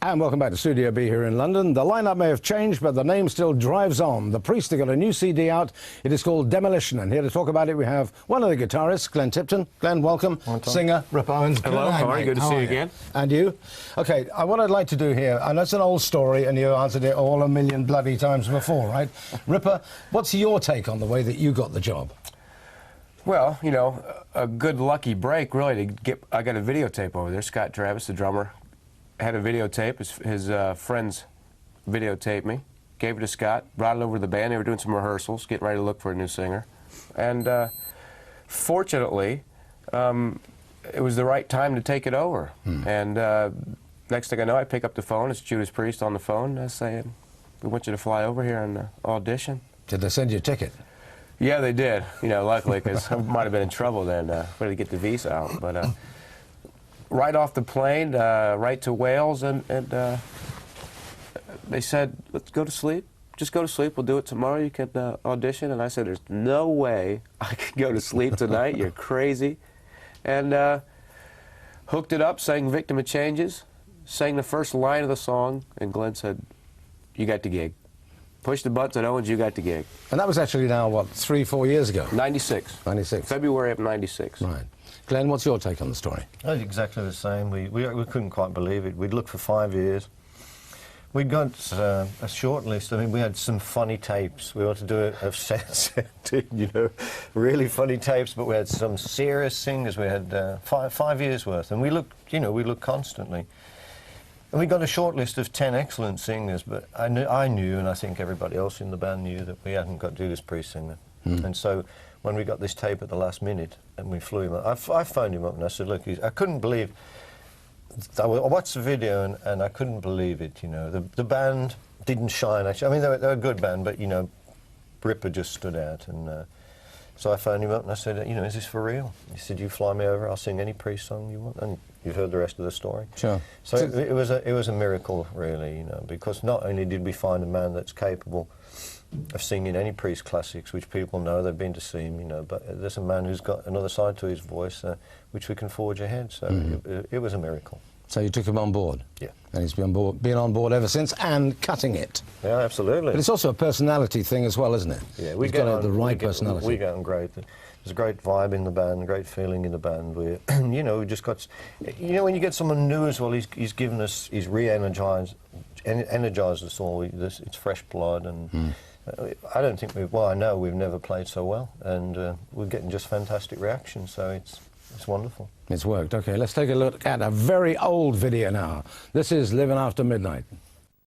And welcome back to Studio B here in London. The lineup may have changed, but the name still drives on. The Priest have got a new CD out. It is called Demolition, and here to talk about it we have one of the guitarists, Glenn Tipton. Glenn, welcome. Singer, Ripper Owens. Hello, how are you? Good to see you again. And you? OK, what I'd like to do here, I know it's an old story, and you answered it all a million bloody times before, right? Ripper, what's your take on the way that you got the job? Well, you know, a good lucky break, really, to get... I got a videotape over there. Scott Travis, the drummer, had a videotape. His friends videotaped me, gave it to Scott, brought it over to the band. They were doing some rehearsals, getting ready to look for a new singer. And fortunately, it was the right time to take it over. And next thing I know, I pick up the phone. It's Judas Priest on the phone saying, "We want you to fly over here and audition." Did they send you a ticket? Yeah, they did. You know, luckily, because I might have been in trouble then, ready to get the visa out. But right off the plane, right to Wales, and they said, "Let's go to sleep. Just go to sleep. We'll do it tomorrow. You can audition." And I said, "There's no way I can go to sleep tonight. You're crazy." And hooked it up, sang "Victim of Changes," sang the first line of the song, and Glenn said, "You got the gig." Pushed the buttons at Owens, you got the gig. And that was actually now, what, 3-4 years ago? 96. 96. February of 96. Right. Glenn, what's your take on the story? Exactly the same. We couldn't quite believe it. We'd looked for 5 years. We'd got a short list. I mean, we had some funny tapes. We wanted to do a set, you know, really funny tapes, but we had some serious singers. We had five years worth, and we looked, you know, we looked constantly. And we got a short list of 10 excellent singers, but I knew, and I think everybody else in the band knew, that we hadn't got Judas Priest singer. And so when we got this tape at the last minute, and we flew him up, I phoned him up and I said, "Look, I couldn't believe." I watched the video and I couldn't believe it. You know, the band didn't shine. Actually, I mean, they were a good band, but you know, Ripper just stood out. And so I phoned him up and I said, "You know, is this for real?" He said, "You fly me over, I'll sing any Priest song you want." And you've heard the rest of the story. Sure. So it was a miracle, really, you know, because not only did we find a man that's capable of singing any Priest classics, which people know, they've been to see him, you know, but there's a man who's got another side to his voice, which we can forge ahead. So it was a miracle. So you took him on board? Yeah. And he's been on board ever since, and cutting it. Yeah, absolutely. But it's also a personality thing as well, isn't it? Yeah, he's got the right personality. We get on great. There's a great vibe in the band, great feeling in the band. We, you know, we just got, you know, when you get someone new as well, he's given us, he's energized us all. It's fresh blood, and I don't think I know we've never played so well, and we're getting just fantastic reactions, so it's wonderful. It's worked. Okay, let's take a look at a very old video now. This is Living After Midnight.